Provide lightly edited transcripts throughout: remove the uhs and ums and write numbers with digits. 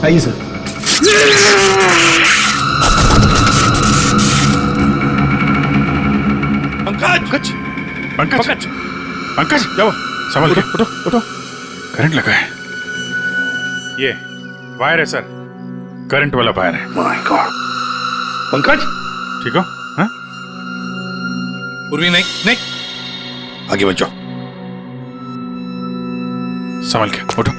आइए सर। पंकज पंकज पंकज पंकज जाओ, संभल के उठो उठो। करंट लगा है, ये वायर है सर, करंट वाला वायर है। My God. पंकज ठीक हो? हाँ? उर्मी नहीं नहीं, आगे बचो। संभल के उठो।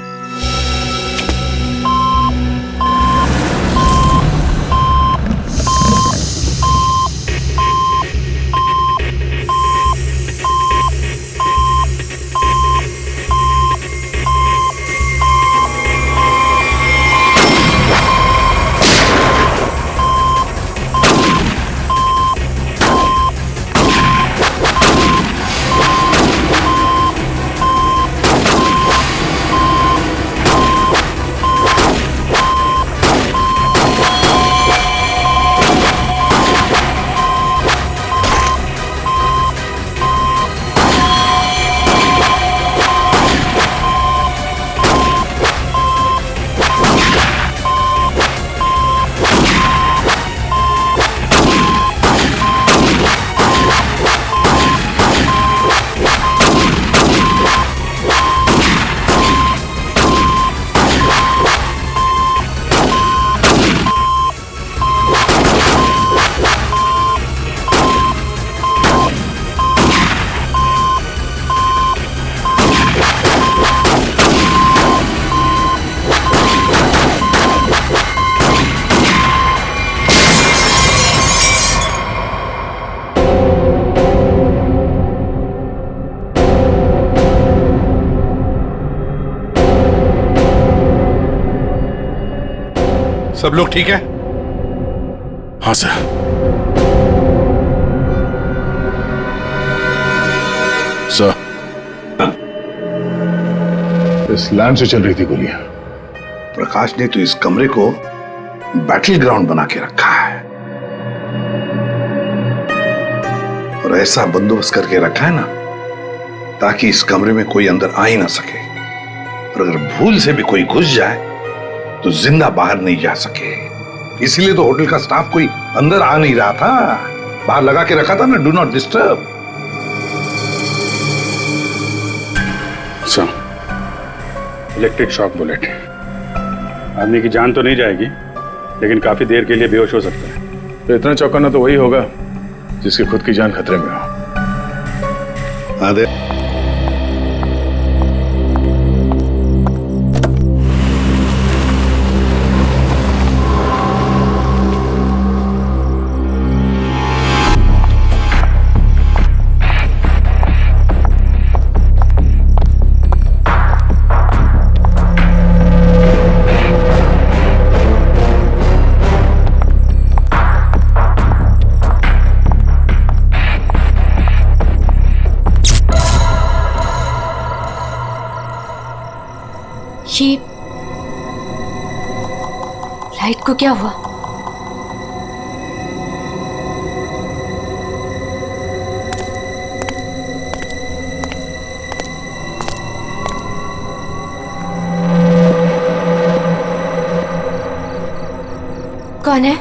सब लोग ठीक है? हाँ सर। सर, इस लैंड से चल रही थी गोलियां। प्रकाश ने तो इस कमरे को बैटल ग्राउंड बना के रखा है और ऐसा बंदोबस्त करके रखा है ना ताकि इस कमरे में कोई अंदर आ ही ना सके, और अगर भूल से भी कोई घुस जाए तो जिंदा बाहर नहीं जा सके। इसीलिए तो होटल का स्टाफ कोई अंदर आ नहीं रहा था, बाहर लगा के रखा था ना, do not disturb. Sir, electric shock bullet, आदमी की जान तो नहीं जाएगी लेकिन काफी देर के लिए बेहोश हो सकता है। तो इतना चौंकाना तो वही होगा जिसकी खुद की जान खतरे में हो। आदे ये लाइट को क्या हुआ? कौन है?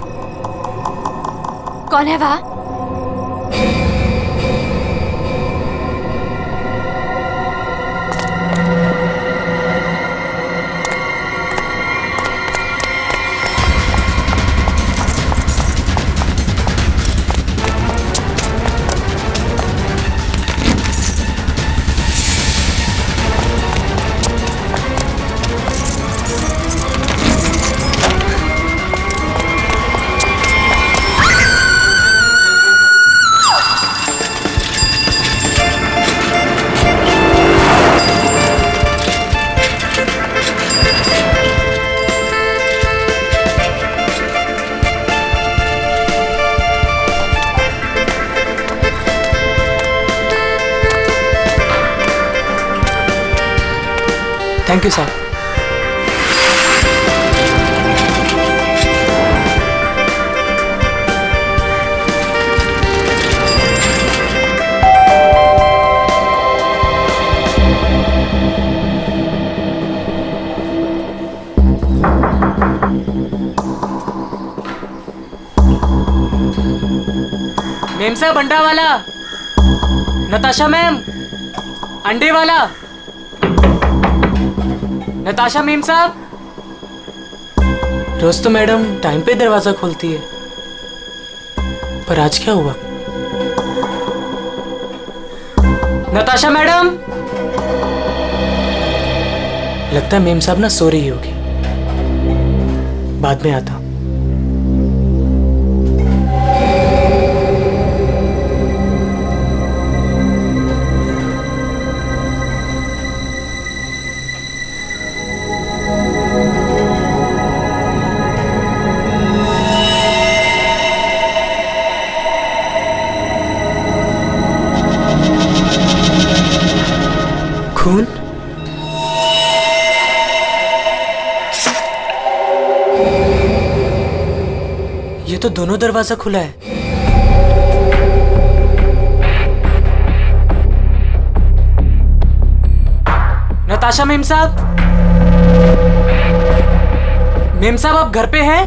कौन है वहां? Thank you sir. मेम साहब अंडा वाला, नताशा मैम अंडे वाला, नताशा मेम साहब। रोज तो मैडम टाइम पे दरवाजा खोलती है, पर आज क्या हुआ? नताशा मैडम, लगता है मेम साहब ना सो रही होगी, बाद में आता हूं। खून? ये तो दोनों दरवाजा खुला है। नताशा मेम साहब, मेम साहब आप घर पे हैं?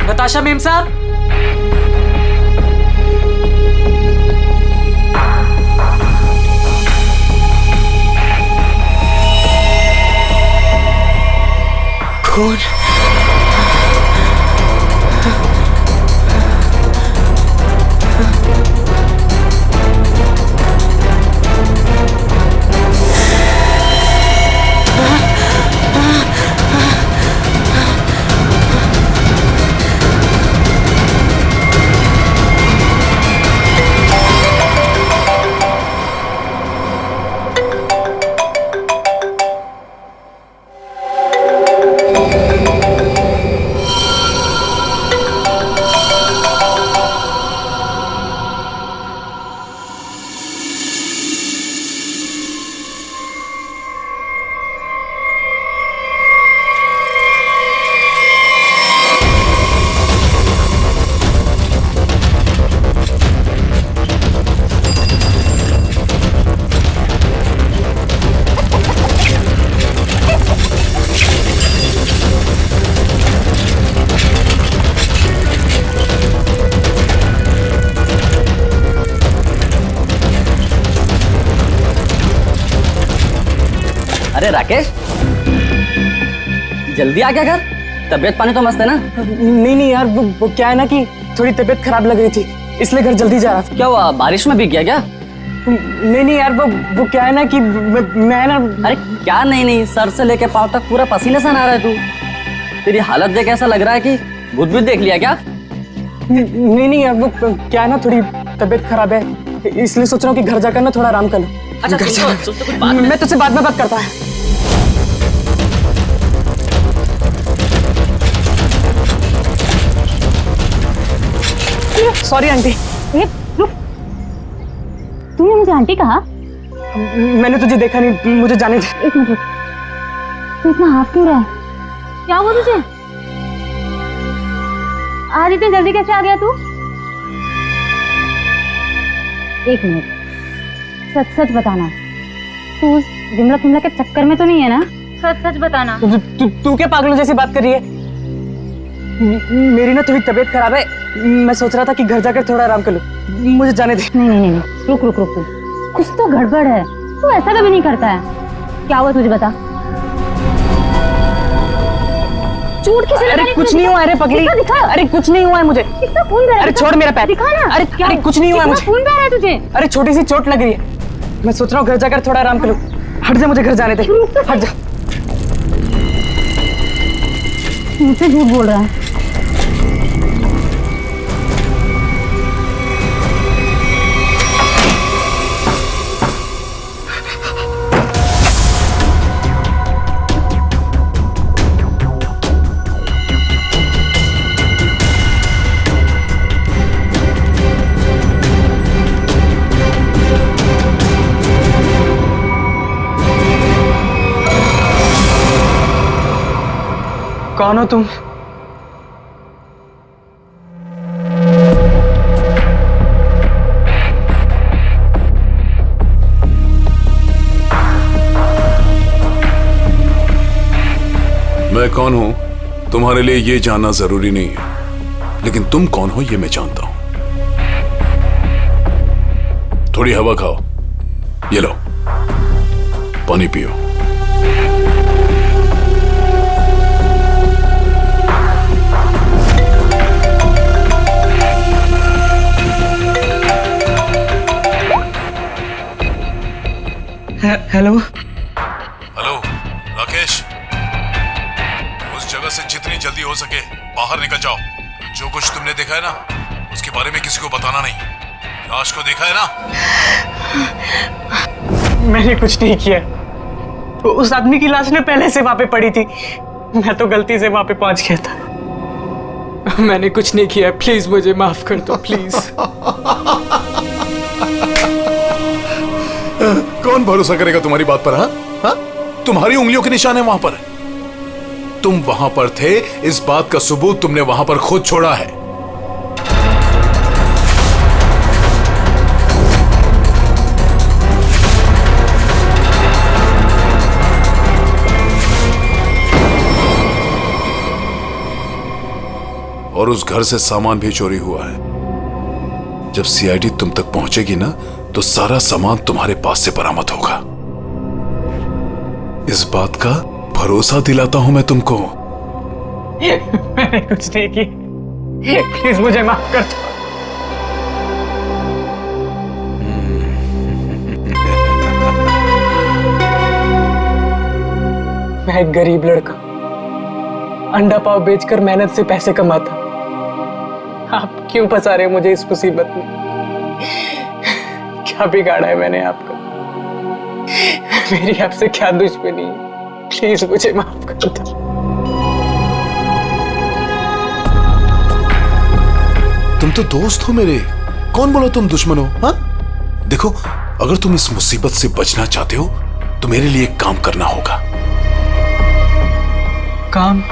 नताशा मेम साहब, खून? अरे राकेश, जल्दी आ गया घर? तबीयत पानी तो मस्त है ना? नहीं यार, वो क्या है ना कि थोड़ी तबीयत खराब लग रही थी, इसलिए घर जल्दी जा रहा था। क्या हुआ, बारिश में भीग गया क्या? नहीं यार, वो क्या है ना कि मैं ना। अरे क्या नहीं, सर से लेके पाँव तक पूरा पसीने से नहा रहा है तू। तेरी हालत देख ऐसा लग रहा है कि भूत भी देख लिया क्या? नहीं यार, वो क्या है ना, थोड़ी तबीयत खराब है, इसलिए सोच रहा हूँ कि घर जाकर ना थोड़ा आराम कर लो। अच्छा तुझसे कुछ बात है? मैं तुझसे बाद में बात करता है। Sorry aunty. रुक, तूने मुझे आंटी कहा? मैंने तुझे देखा नहीं, मुझे जाने दे। एक मिनट रुक, तू इतना हाफ क्यों रहा है? क्या हुआ तुझे? आज इतनी जल्दी कैसे आ गया तू? एक मिनट, सच सच बताना, तू उस विमला के चक्कर में तो नहीं है ना? सच सच बताना। तू क्या पागलों जैसी बात कर रही है? मेरी ना थोड़ी तबीयत खराब है, मैं सोच रहा था कि घर जाकर थोड़ा आराम कर लूं, मुझे जाने दे। नहीं, रुक, कुछ तो गड़बड़ है, तू ऐसा कभी नहीं करता है। क्या हुआ तुझे बता। चोट किसे लगी? अरे कुछ नहीं हुआ, अरे पगली, दिखा। अरे कुछ नहीं हुआ है मुझे। कितना खून बह रहा है? अरे छोड़ मेरा पैर। दिखा ना। अरे कुछ नहीं हुआ है मुझे। खून बह रहा है तुझे? अरे छोटी सी चोट लग रही है, मैं सोच रहा हूँ घर जाकर थोड़ा आराम करूं। हट जा, मुझे घर जाने दे। हट जा। मुझसे झूठ बोल रहा है। कौन हो तुम? कौन हूं तुम्हारे लिए ये जानना जरूरी नहीं है, लेकिन तुम कौन हो ये मैं जानता हूं। थोड़ी हवा खाओ, ये लो पानी पियो। हेलो हेलो राकेश, उस जगह से जितनी जल्दी हो सके बाहर निकल जाओ। जो कुछ तुमने देखा है ना उसके बारे में किसी को बताना नहीं। लाश को देखा है ना? मैंने कुछ नहीं किया। उस आदमी की लाश ने पहले से वहां पे पड़ी थी, मैं तो गलती से वहां पे पहुंच गया था। मैंने कुछ नहीं किया, प्लीज मुझे माफ कर दो प्लीज। कौन भरोसा करेगा तुम्हारी बात पर? हाँ, तुम्हारी उंगलियों के निशान है वहां पर। तुम वहां पर थे, इस बात का सबूत तुमने वहां पर खुद छोड़ा है। और उस घर से सामान भी चोरी हुआ है। जब सीआईडी तुम तक पहुंचेगी ना तो सारा सामान तुम्हारे पास से बरामद होगा। इस बात का भरोसा दिलाता हूं मैं तुमको। मैंने कुछ नहीं किया, प्लीज मुझे माफ कर दो। मैं एक गरीब लड़का, अंडा पाव बेचकर मेहनत से पैसे कमाता। आप क्यों फंसा रहे हो मुझे इस मुसीबत में? क्या बिगाड़ा है मैंने आपका? मेरी आपसे क्या दुश्मनी है? प्लीज मुझे माफ कर दो। तुम तो दोस्त हो मेरे, कौन बोला तुम दुश्मन हो? हाँ, देखो अगर तुम इस मुसीबत से बचना चाहते हो तो मेरे लिए एक काम करना होगा। काम?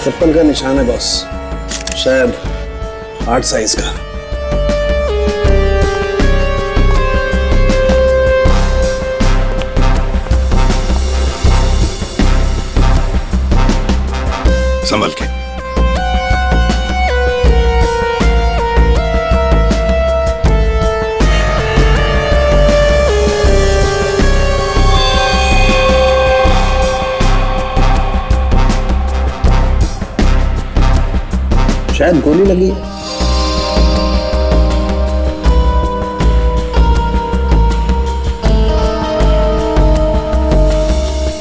चप्पल का निशान है बॉस, शायद 8 साइज का। संभल के। शायद गोली लगी है।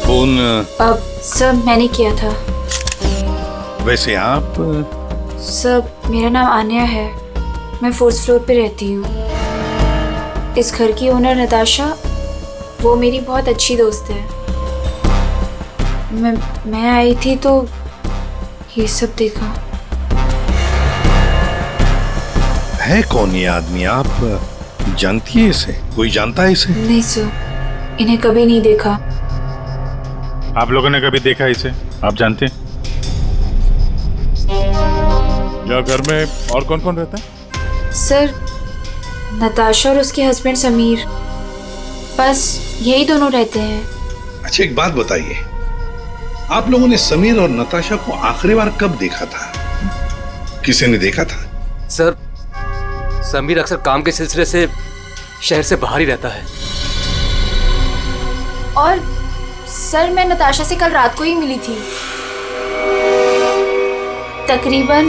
फोन अब सर मैंने किया था। वैसे आप सर मेरा नाम आन्या है, मैं 4th फ्लोर पे रहती हूँ। इस घर की ओनर नताशा, वो मेरी बहुत अच्छी दोस्त है। मैं आई थी तो ये सब देखा। है कौन ये आदमी? आप जानती है इसे? कोई जानता है इसे? नहीं सर, इन्हें कभी नहीं देखा। आप लोगों ने कभी देखा इसे? आप जानते हैं? या घर में और कौन कौन रहता है? सर नताशा और उसके हस्बैंड समीर, बस यही दोनों रहते हैं। अच्छा एक बात बताइए, आप लोगों ने समीर और नताशा को आखिरी बार कब देखा था? किसी ने देखा था? सर समीर अक्सर काम के सिलसिले से शहर से बाहर ही रहता है। और सर मैं नताशा से कल रात को ही मिली थी, तकरीबन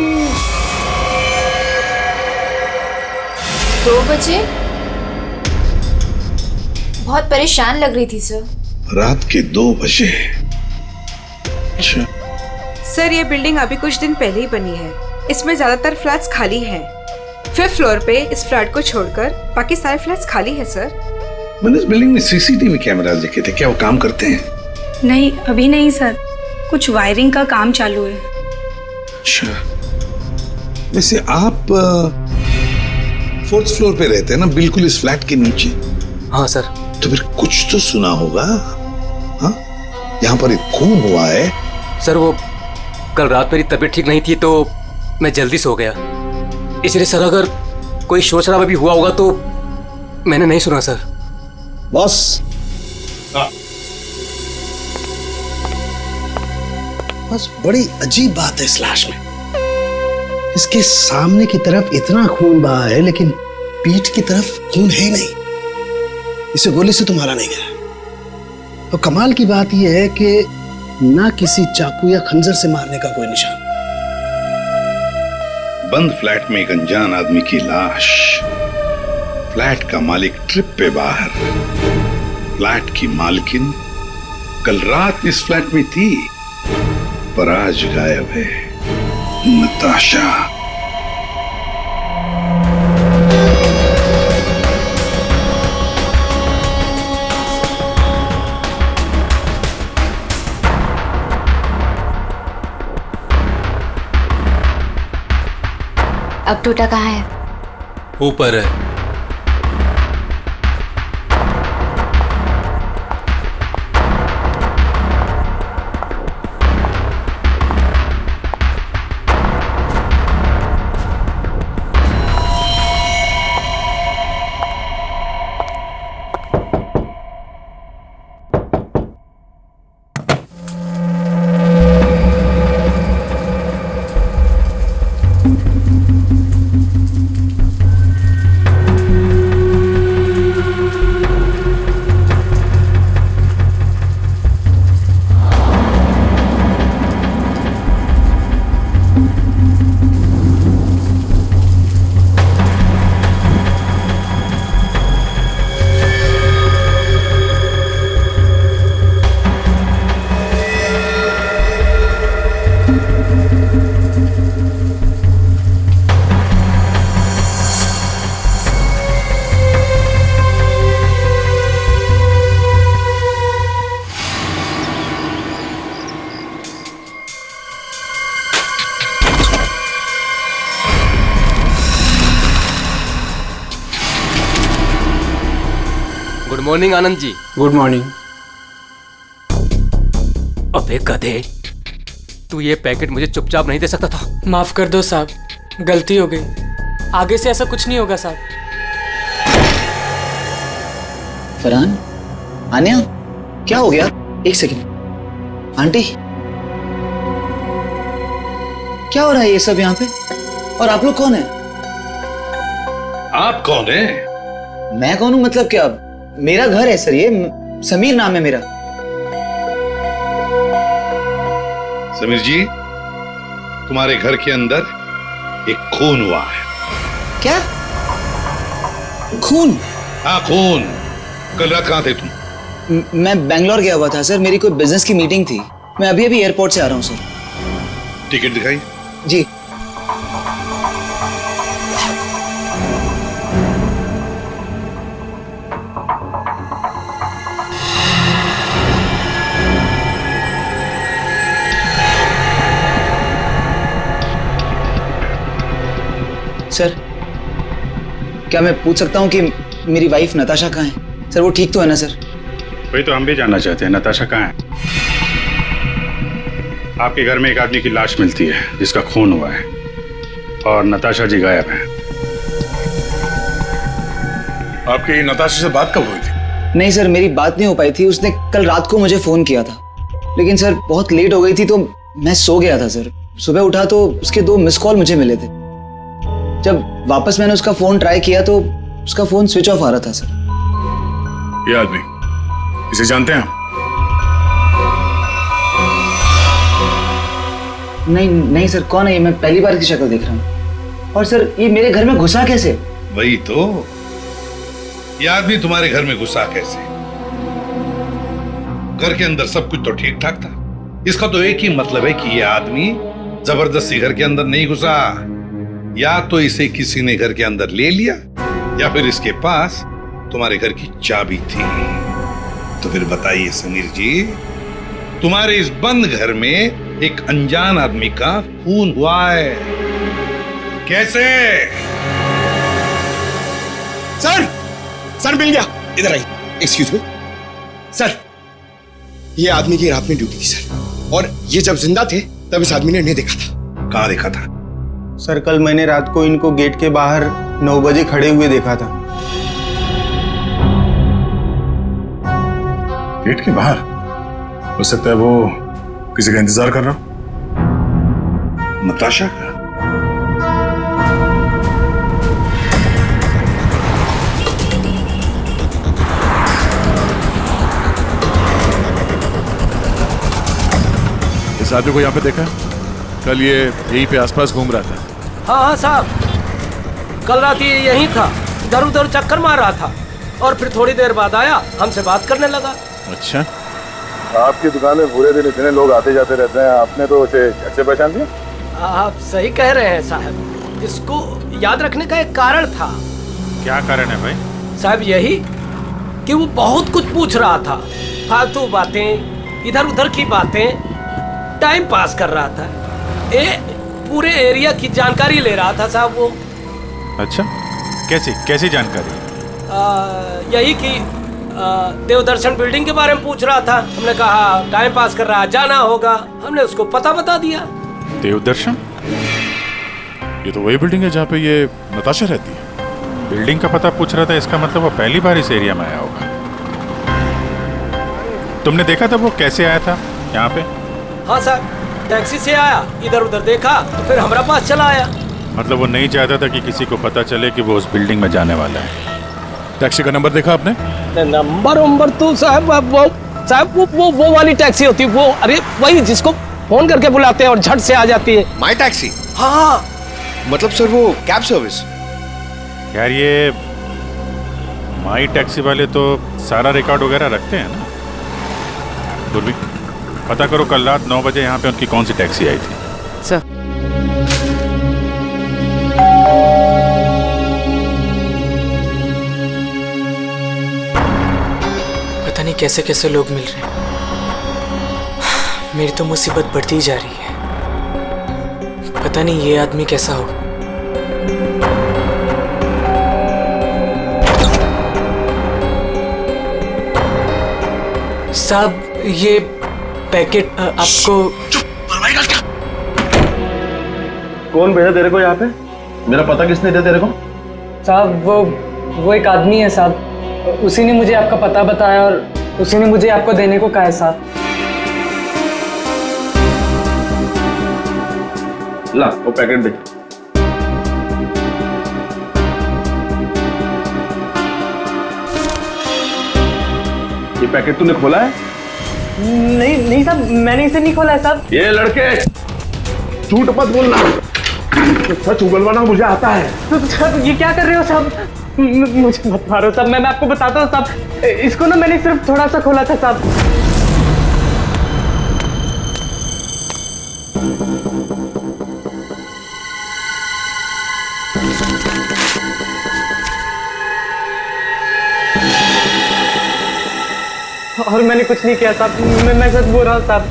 2 बजे। बहुत परेशान लग रही थी सर। रात के 2 बजे? अच्छा। सर ये बिल्डिंग अभी कुछ दिन पहले ही बनी है, इसमें ज्यादातर फ्लैट्स खाली हैं। 5th फ्लोर पे इस फ्लैट को छोड़कर बाकी सारे फ्लैट्स खाली है सर। मैंने इस बिल्डिंग में सीसीटीवी कैमरास देखे थे, क्या वो काम करते हैं? नहीं अभी नहीं सर, कुछ वायरिंग का काम चालू है। अच्छा, वैसे आप 4th फ्लोर पे रहते हैं ना, बिल्कुल इस फ्लैट के नीचे? हाँ सर। तो फिर कुछ तो सुना होगा? हाँ यहाँ पर एक खून हुआ है। सर वो कल रात मेरी तबीयत ठीक नहीं थी तो मैं जल्दी सो गया, इसलिए सर अगर कोई शोर शराबा भी हुआ होगा तो मैंने नहीं सुना सर। बॉस, बस बड़ी अजीब बात है इस लाश में। इसके सामने की तरफ इतना खून बहा है लेकिन पीठ की तरफ खून है ही नहीं। इसे गोली से तो मारा नहीं गया। तो कमाल की बात यह है कि ना किसी चाकू या खंजर से मारने का कोई निशान। बंद फ्लैट में एक अनजान आदमी की लाश, फ्लैट का मालिक ट्रिप पे बाहर, फ्लैट की मालकिन कल रात इस फ्लैट में थी पर आज गायब है। नताशा। अब टूटा कहाँ है? ऊपर है। Good morning Anand ji. Good morning. अबे गधे, तू ये पैकेट मुझे चुपचाप नहीं दे सकता था? माफ कर दो साहब, गलती हो गई। आगे से ऐसा कुछ नहीं होगा साहब। फरहान, आन्या, क्या हो गया? एक सेकंड। आंटी, क्या हो रहा है ये सब यहाँ पे? और आप लोग कौन है? आप कौन है? मैं कौन हूं मतलब क्या? मेरा घर है सर, ये समीर नाम है मेरा। समीर जी, तुम्हारे घर के अंदर एक खून हुआ है। क्या? खून? हाँ खून। कल रात कहाँ थे तुम? मैं बैंगलोर गया हुआ था सर, मेरी कोई बिजनेस की मीटिंग थी। मैं अभी अभी एयरपोर्ट से आ रहा हूँ सर। टिकट दिखाई। जी। सर, क्या मैं पूछ सकता हूँ कि मेरी वाइफ नताशा कहाँ है? सर वो ठीक तो है ना सर? वही तो हम भी जानना चाहते हैं, नताशा कहाँ है? आपके घर में एक आदमी की लाश मिलती है जिसका खून हुआ है और नताशा जी गायब हैं। आपकी नताशा से बात कब हुई थी? नहीं सर, मेरी बात नहीं हो पाई थी। उसने कल रात को मुझे फोन किया था, लेकिन सर बहुत लेट हो गई थी तो मैं सो गया था सर। सुबह उठा तो उसके 2 मिस कॉल मुझे मिले थे। जब वापस मैंने उसका फोन ट्राई किया तो उसका फोन स्विच ऑफ आ रहा था सर। ये आदमी, इसे जानते हैं आप? नहीं सर, कौन है ये? मैं पहली बार इसकी शक्ल देख रहा हूँ। और सर ये मेरे घर में घुसा कैसे? वही तो, ये आदमी तुम्हारे घर में घुसा कैसे? घर के अंदर सब कुछ तो ठीक ठाक था। इसका तो एक ही मतलब है कि ये आदमी जबरदस्ती घर के अंदर नहीं घुसा। या तो इसे किसी ने घर के अंदर ले लिया या फिर इसके पास तुम्हारे घर की चाबी थी। तो फिर बताइए समीर जी, तुम्हारे इस बंद घर में एक अनजान आदमी का खून हुआ है, कैसे? सर मिल गया। इधर आइए। एक्सक्यूज मी सर, ये आदमी की रात में ड्यूटी थी सर, और ये जब जिंदा थे तब इस आदमी ने इन्हें देखा था। कहाँ देखा था? सर कल मैंने रात को इनको गेट के बाहर 9 बजे खड़े हुए देखा था। गेट के बाहर? हो सकता है वो किसी का इंतजार कर रहा हो। नताशा का? इस आदमी को यहाँ पे देखा? कल ये यहीं पे आसपास घूम रहा था। हाँ साहब, कल रात ये यहीं था, इधर उधर चक्कर मार रहा था और फिर थोड़ी देर बाद आया, हमसे बात करने लगा। अच्छा, आपकी दुकान में पूरे दिन इतने लोग आते जाते रहते हैं, आपने तो उसे कैसे पहचान लिया? आप सही कह रहे हैं साहब, इसको याद रखने का एक कारण था। क्या कारण है भाई? साहब यही कि वो बहुत कुछ पूछ रहा था, फालतू बातें, इधर उधर की बातें, टाइम पास कर रहा था। पूरे एरिया की जानकारी ले रहा था साहब वो। अच्छा, कैसी जानकारी? यही कि देवदर्शन बिल्डिंग के बारे में पूछ रहा था। हमने कहा टाइम पास कर रहा है, जाना होगा, हमने उसको पता बता दिया। देवदर्शन? ये तो वही बिल्डिंग है जहाँ पे ये नताशा रहती है। बिल्डिंग का पता पूछ रहा था, इसका मतलब वो पहली बार इस एरिया में आया होगा। तुमने देखा था वो कैसे आया था यहाँ पे? हाँ साहब, टैक्सी से आया, इधर उधर देखा तो फिर हमारा पास चला आया। मतलब वो नहीं चाहता था कि किसी को पता चले कि वो उस बिल्डिंग में जाने वाला है। टैक्सी का नंबर देखा आपने? नंबर तो साहब वो वाली टैक्सी होती है वो, अरे वही जिसको फोन करके बुलाते हैं और झट से आ जाती है। माई टैक्सी? हाँ। मतलब सर वो कैब सर्विस? यार ये माई टैक्सी वाले तो सारा रिकॉर्ड वगैरह रखते हैं ना। दुर्वी, पता करो कल रात 9 बजे यहाँ पे उनकी कौन सी टैक्सी आई थी। सर पता नहीं कैसे कैसे लोग मिल रहे हैं। मेरी तो मुसीबत बढ़ती ही जा रही है। पता नहीं ये आदमी कैसा होगा। साहब ये पैकेट आपको। कौन भेजा तेरे को यहाँ पे? मेरा पता किसने दिया तेरे को? साहब वो एक आदमी है साहब, उसी ने मुझे आपका पता बताया और उसी ने मुझे आपको देने को कहा है साहब। ला वो पैकेट दे। ये पैकेट तूने खोला है? नहीं साहब, मैंने इसे नहीं खोला है साहब। ये लड़के झूठ मत बोलना, सच उगलवाना मुझे आता है। साहब ये क्या कर रहे हो साहब? मुझे मत मारो साहब, मैं आपको बताता हूँ साहब। इसको ना मैंने सिर्फ थोड़ा सा खोला था साहब। और मैंने कुछ नहीं किया साहब, मैं सच बोल रहा हूँ साहब।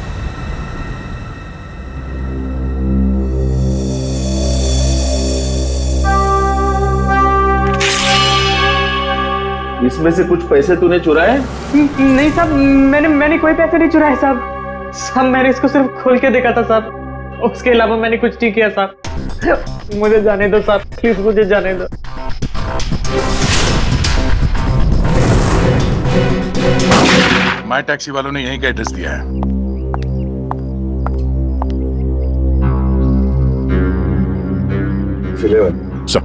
इसमें से कुछ पैसे तूने चुराए? नहीं साहब, मैंने कोई पैसे नहीं चुराए साहब। मैंने इसको सिर्फ खोल के देखा था साहब, उसके अलावा मैंने कुछ नहीं किया साहब। मुझे जाने दो साहब, प्लीज मुझे जाने दो। माई टैक्सी वालों ने यहीं का एड्रेस दिया है। सब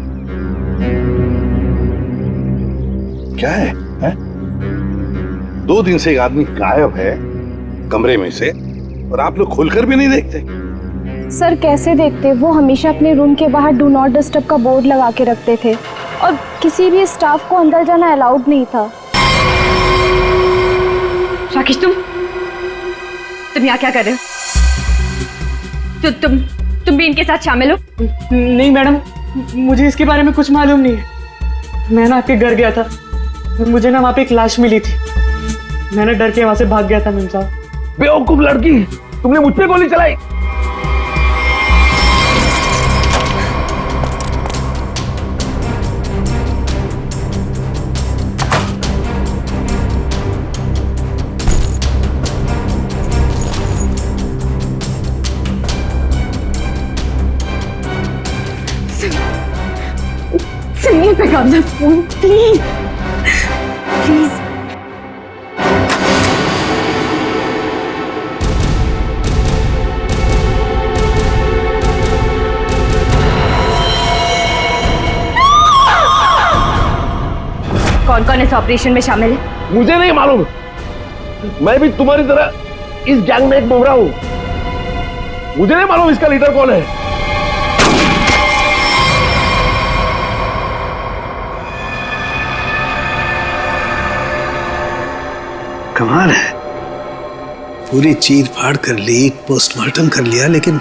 क्या है? 2 दिन से एक आदमी गायब है कमरे में से, और आप लोग खोलकर भी नहीं देखते। सर कैसे देखते? वो हमेशा अपने रूम के बाहर डू नॉट डिस्टर्ब का बोर्ड लगा के रखते थे और किसी भी स्टाफ को अंदर जाना अलाउड नहीं था। राकेश तुम यहाँ क्या कर रहे हो? तुम भी इनके साथ शामिल हो? नहीं मैडम, मुझे इसके बारे में कुछ मालूम नहीं है। मैं ना आपके घर गया था और मुझे ना वहाँ पे एक लाश मिली थी। मैंने डर के वहाँ से भाग गया था मेम साहब। बेवकूफ लड़की, तुमने मुझ पे गोली चलाई। Drop the phone please please. कौन कौन इस ऑपरेशन में शामिल है? मुझे नहीं मालूम, मैं भी तुम्हारी तरह इस गैंग में एक मोहरा हूं। मुझे नहीं मालूम इसका लीडर कौन है। कमाल है, पूरी चीर फाड़ कर ली, पोस्टमार्टम कर लिया, लेकिन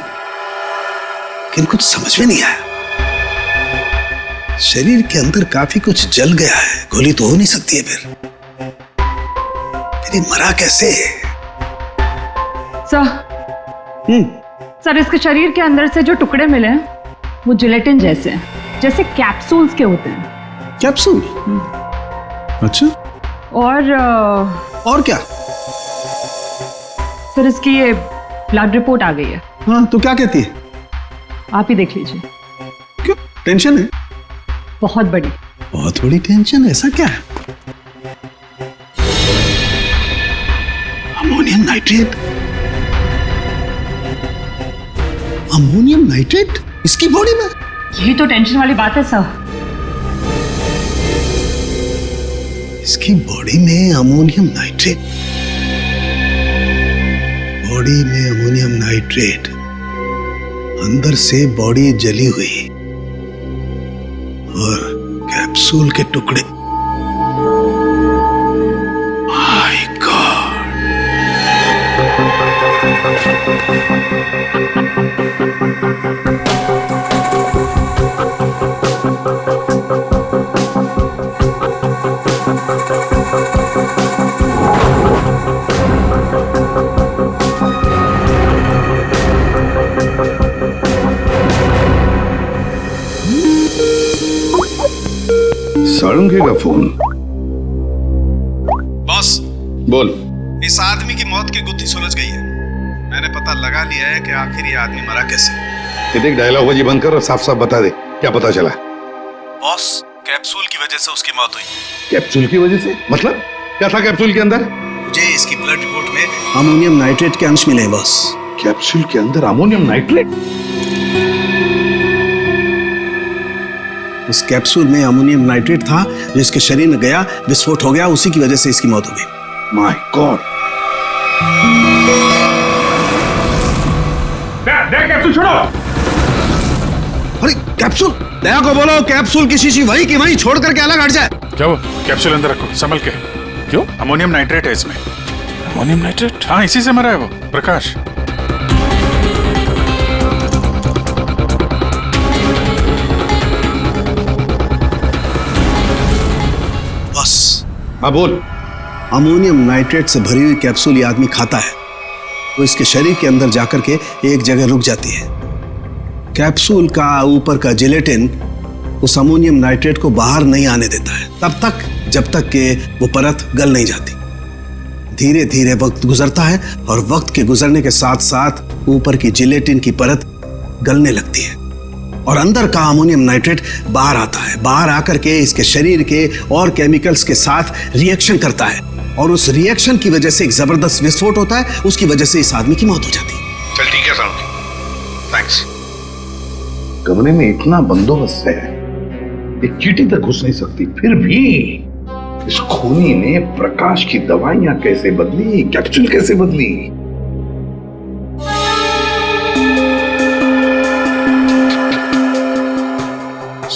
कुछ समझ में नहीं आया। शरीर के अंदर काफी कुछ जल गया है, गोली तो हो नहीं सकती है फिर ये मरा कैसे? सर इसके शरीर के अंदर से जो टुकड़े मिले हैं वो जिलेटिन जैसे हैं, जैसे कैप्सूल्स के होते हैं। कैप्सूल? अच्छा। और क्या? सर इसकी ये ब्लड रिपोर्ट आ गई है। हाँ तो क्या कहती है? आप ही देख लीजिए। क्यों, टेंशन है? बहुत बड़ी। बहुत बड़ी टेंशन? ऐसा क्या है? Ammonium nitrate? अमोनियम नाइट्रेट इसकी बॉडी में? यही तो टेंशन वाली बात है सर। इसकी बॉडी में अमोनियम नाइट्रेट? बॉडी में अमोनियम नाइट्रेट, अंदर से बॉडी जली हुई और कैप्सूल के टुकड़े। My God. सारंगी का फोन। बॉस बोल। इस आदमी की मौत की गुत्थी सुलझ गई है। मैंने पता लगा लिया है कि आखिर ये आदमी मरा कैसे। ये देख, डायलॉग बाजी बंद कर और साफ साफ बता दे क्या पता चला। बॉस कैप्सूल की वजह से उसकी मौत हुई। कैप्सूल की वजह से? मतलब क्या था कैप्सूल के अंदर? मुझे इसकी ब्लड रिपोर्ट में अमोनियम नाइट्रेट के अंश मिले हैं बॉस। कैप्सूल के अंदर अमोनियम नाइट्रेट? उस कैप्सूल में अमोनियम नाइट्रेट था जो इसके शरीर में गया, विस्फोट हो गया, उसी की वजह से इसकी मौत हो गई। My God. दे कैप्सूल छोड़ो। अरे कैप्सूल, दया को बोलो कैप्सूल की शीशी वही की वही छोड़ करके अलग हट जाए। क्या वो कैप्सूल अंदर रखो, संभल के। क्यों? अमोनियम नाइट्रेट है इसमें। Ammonium nitrate? हाँ, इसी से मरा है वो प्रकाश। हाँ बोल। अमोनियम नाइट्रेट से भरी हुई कैप्सूल ये आदमी खाता है तो इसके शरीर के अंदर जाकर के एक जगह रुक जाती है। कैप्सूल का ऊपर का जिलेटिन उस अमोनियम नाइट्रेट को बाहर नहीं आने देता है तब तक जब तक कि वो परत गल नहीं जाती। धीरे धीरे वक्त गुजरता है और वक्त के गुजरने के साथ साथ ऊपर की जिलेटिन की परत गलने लगती है और अंदर का अमोनियम नाइट्रेट बाहर आता है। बाहर आकर के इसके शरीर के और केमिकल्स के साथ रिएक्शन करता है और उस रिएक्शन की वजह से एक जबरदस्त विस्फोट होता है। उसकी वजह से इस आदमी की मौत हो जाती है। चल ठीक है सारंगी, थैंक्स। कमरे में इतना बंदोबस्त है, एक चींटी तक घुस नहीं सकती, फिर भी इस खूनी ने प्रकाश की दवाइयां कैसे बदली, कैप्सूल कैसे बदली?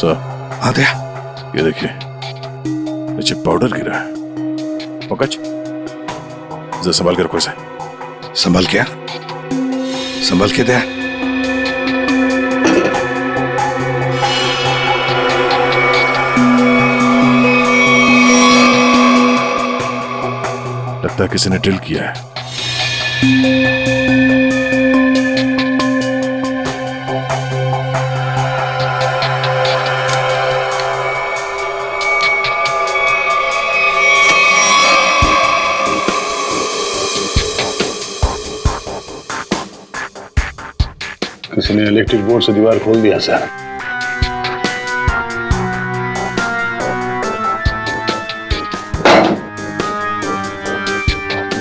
सर आ गया। ये देखिए, नीचे पाउडर गिरा है। पंकज, जरा संभाल कर रखो इसे। संभल क्या? संभल के दे। लगता है किसी ने ड्रिल किया है। किसी ने इलेक्ट्रिक बोर्ड से दीवार खोल दिया सर।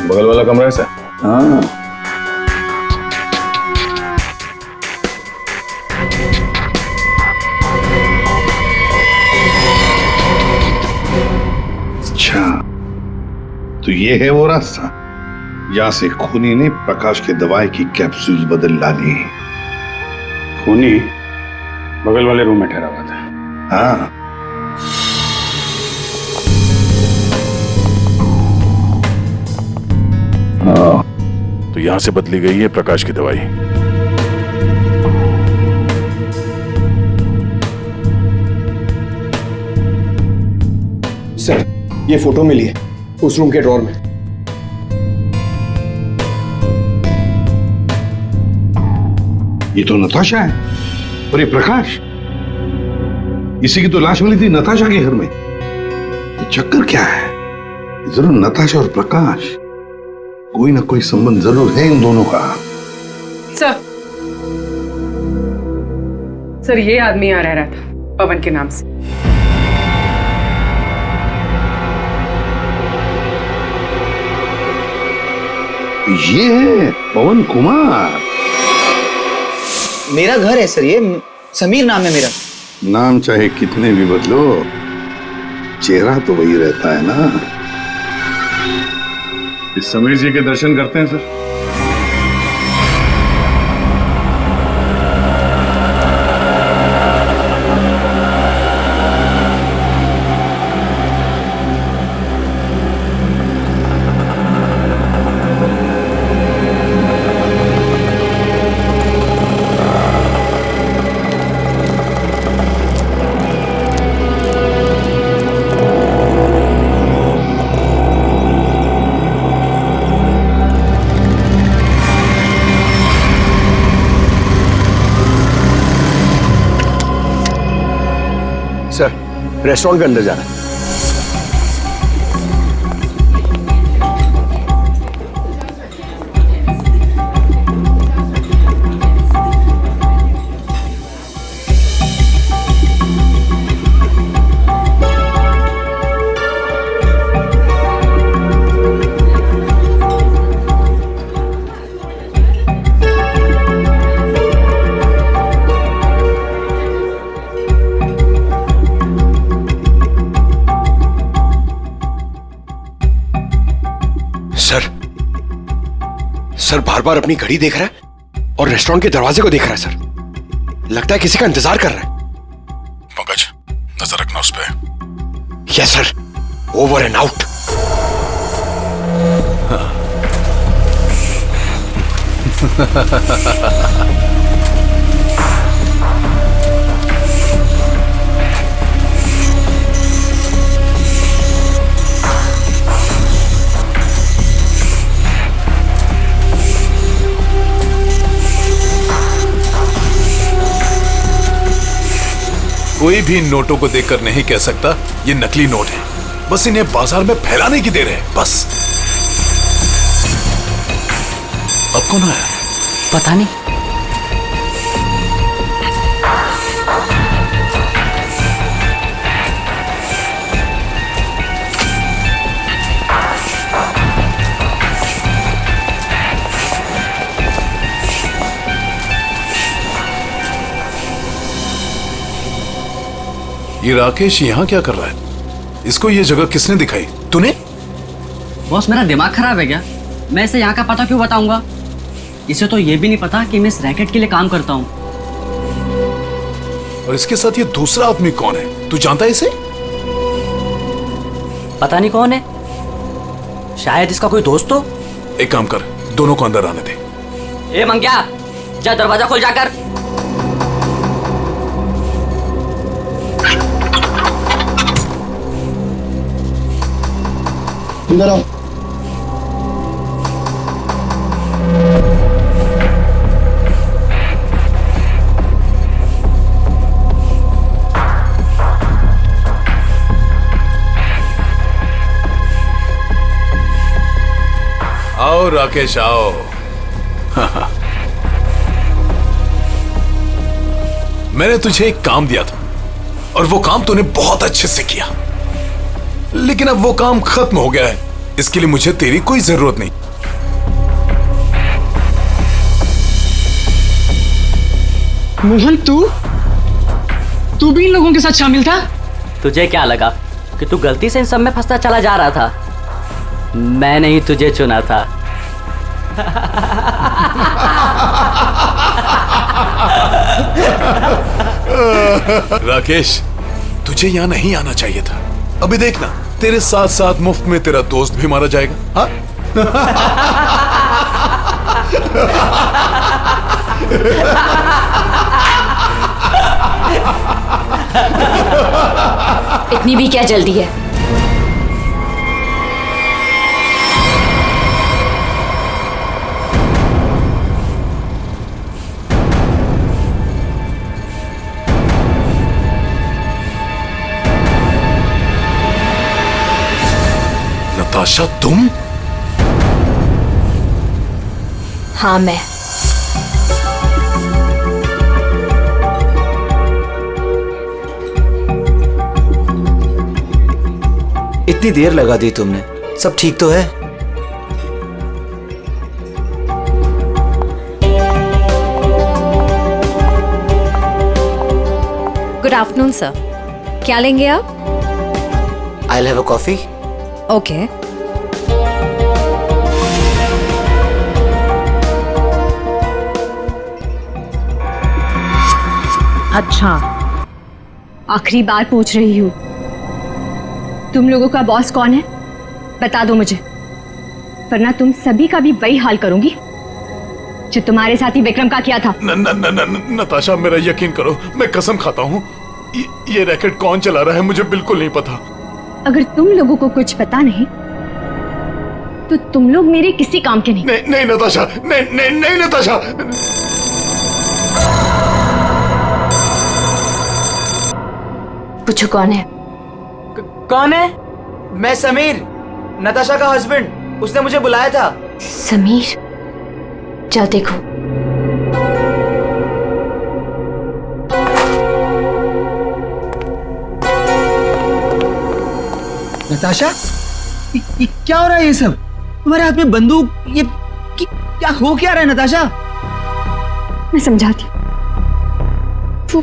बगल वाला कमरा है सर? हाँ। अच्छा, तो ये है वो रास्ता जहां से खूनी ने प्रकाश के दवाई की कैप्सूल बदल डाली। खूनी बगल वाले रूम में ठहरा हुआ था। हाँ। तो यहां से बदली गई है प्रकाश की दवाई। सर, ये फोटो मिली है उस रूम के ड्रॉर में। ये तो नताशा है और ये प्रकाश, इसी की तो लाश मिली थी नताशा के घर में। ये चक्कर क्या है? जरूर नताशा और प्रकाश, कोई ना कोई संबंध जरूर है इन दोनों का। सर ये आदमी यहाँ रह रहा था पवन के नाम से। ये है पवन कुमार। मेरा घर है सर, ये समीर नाम है मेरा। नाम चाहे कितने भी बदलो, चेहरा तो वही रहता है ना। इस समीर जी के दर्शन करते हैं सर? सर, रेस्टोरेंट के अंदर जा रहा है। सर बार बार अपनी घड़ी देख रहा है और रेस्टोरेंट के दरवाजे को देख रहा है सर। लगता है किसी का इंतजार कर रहा है। पंकज, नजर रखना उस पे। Yes sir, over and out. कोई भी नोटों को देखकर नहीं कह सकता ये नकली नोट है। बस इन्हें बाजार में फैलाने की देर है, बस। अब कौन आया? पता नहीं। ये राकेश यहाँ क्या कर रहा है? इसको ये जगह किसने दिखाई? तूने? बॉस, मेरा दिमाग खराब है क्या? मैं इसे यहाँ का पता क्यों बताऊंगा? इसे तो ये भी नहीं पता कि मैं इस रैकेट के लिए काम करता हूँ। और इसके साथ ये दूसरा आदमी कौन है? तू जानता है इसे? पता नहीं कौन है, शायद इसका कोई दोस्त हो। एक काम कर, दोनों को अंदर आने दे। ए मंग्या, जा दरवाजा खोल जाकर। इधर आओ। आओ राकेश, आओ। मैंने तुझे एक काम दिया था और वो काम तूने बहुत अच्छे से किया, लेकिन अब वो काम खत्म हो गया है, इसके लिए मुझे तेरी कोई जरूरत नहीं। मोहन, तू भी इन लोगों के साथ शामिल था? तुझे क्या लगा कि तू गलती से इन सब में फंसता चला जा रहा था? मैंने ही तुझे चुना था। राकेश, तुझे यहाँ नहीं आना चाहिए था। अभी देखना, तेरे साथ साथ मुफ्त में तेरा दोस्त भी मारा जाएगा। हाँ? इतनी भी क्या जल्दी है? नताशा, तुम? हाँ, मैं। इतनी देर लगा दी तुमने, सब ठीक तो है? गुड आफ्टरनून सर, क्या लेंगे आप? I'll have a coffee. Okay. अच्छा, आखिरी बार पूछ रही हूँ, तुम लोगों का बॉस कौन है? बता दो मुझे, वरना तुम सभी का भी वही हाल करूंगी जो तुम्हारे साथी विक्रम का किया था। नताशा, मेरा यकीन करो, मैं कसम खाता हूँ, ये रैकेट कौन चला रहा है मुझे बिल्कुल नहीं पता। अगर तुम लोगों को कुछ पता नहीं तो तुम लोग मेरे किसी काम के नहीं। नहीं नताशा, नहीं नताशा। पूछो कौन है? कौन है? मैं समीर, नताशा का हस्बैंड। उसने मुझे बुलाया था। समीर? जाओ देखो। नताशा, ये क्या हो रहा है? ये सब तुम्हारे हाथ में बंदूक, ये क्या हो क्या रहा है नताशा? मैं समझाती हूँ। वो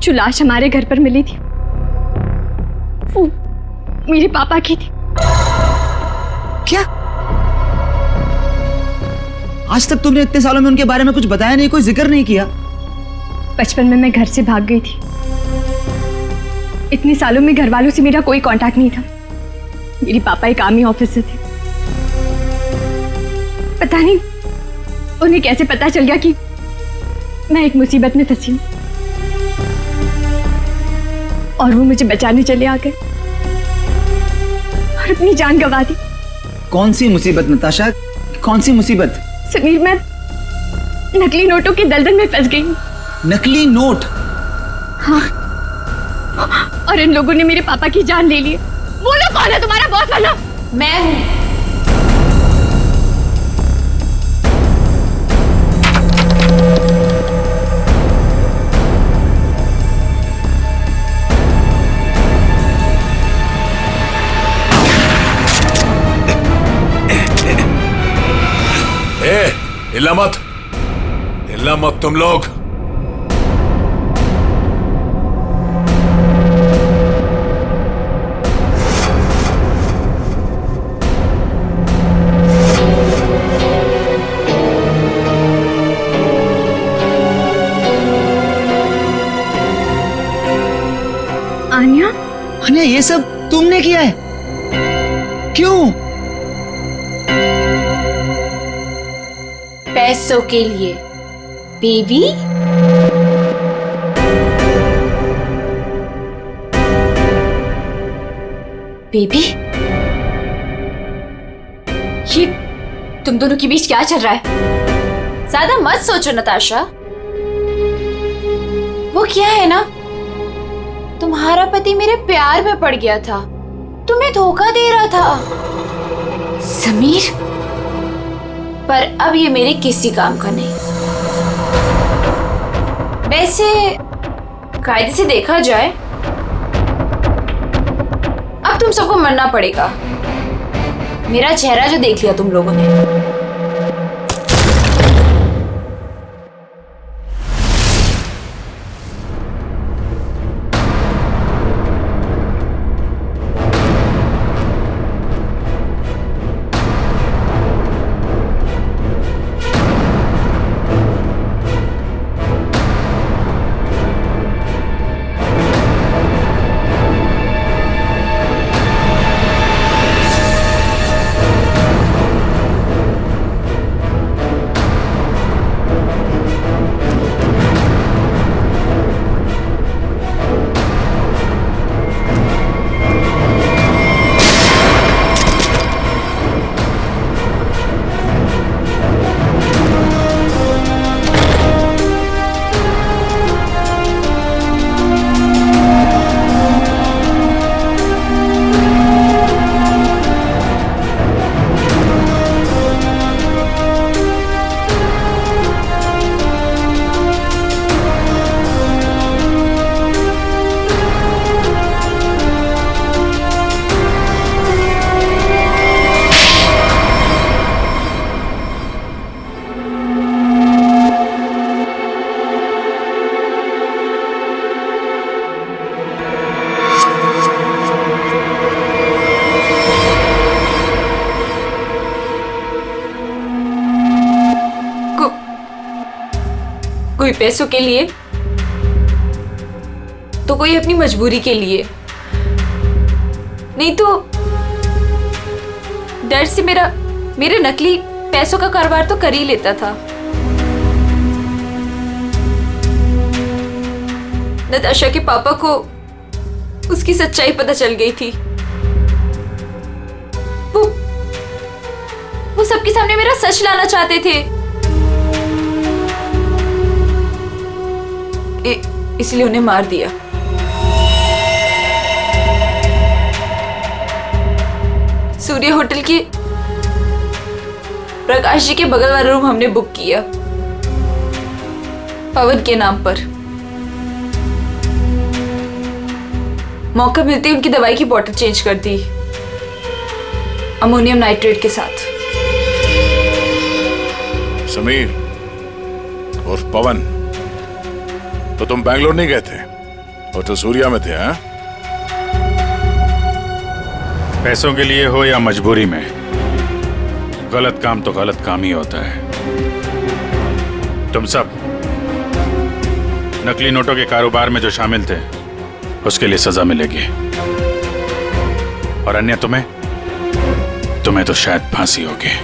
जो लाश हमारे घर पर मिली थी वो मेरे पापा की थी। क्या? आज तक तुमने इतने सालों में उनके बारे में कुछ बताया नहीं, कोई जिक्र नहीं किया? बचपन में मैं घर से भाग गई थी। इतने सालों में घर वालों से मेरा कोई कांटेक्ट नहीं था। मेरे पापा एक आर्मी ऑफिसर थे। पता नहीं उन्हें कैसे पता चल गया कि मैं एक मुसीबत में फंसी हूं, और वो मुझे बचाने चले आ गए और अपनी जान गंवा दी। कौन सी मुसीबत नताशा, कौन सी मुसीबत? समीर, मैं नकली नोटों के दलदल में फंस गई हूं। नकली नोट? हाँ, और इन लोगों ने मेरे पापा की जान ले ली है। बोलो कौन है तुम्हारा बॉस वाला? मैं हूं। हिला मत, हिला मत तुम लोग। आन्या? आन्या, ये सब तुमने किया है? क्यों? पैसों के लिए बेबी। बेबी, ये तुम दोनों के बीच क्या चल रहा है? ज्यादा मत सोचो नताशा। वो क्या है ना, तुम्हारा पति मेरे प्यार में पड़ गया था, तुम्हें धोखा दे रहा था समीर, पर अब ये मेरे किसी काम का नहीं। वैसे कायदे से देखा जाए अब तुम सबको मरना पड़ेगा, मेरा चेहरा जो देख लिया तुम लोगों ने। कोई पैसों के लिए तो कोई अपनी मजबूरी के लिए, नहीं तो डर से मेरे नकली पैसों का कारोबार तो कर ही लेता था। नताशा के पापा को उसकी सच्चाई पता चल गई थी। वो सबके सामने मेरा सच लाना चाहते थे, इसलिए उन्हें मार दिया। सूर्य होटल की प्रकाश जी के बगल वाला रूम हमने बुक किया पवन के नाम पर। मौका मिलते ही उनकी दवाई की बोतल चेंज कर दी अमोनियम नाइट्रेट के साथ। समीर और पवन, तो तुम बैंगलोर नहीं गए थे और तो सूर्या में थे? हाँ, पैसों के लिए हो या मजबूरी में, गलत काम तो गलत काम ही होता है। तुम सब नकली नोटों के कारोबार में जो शामिल थे उसके लिए सजा मिलेगी, और अन्य तुम्हें तो शायद फांसी होगी।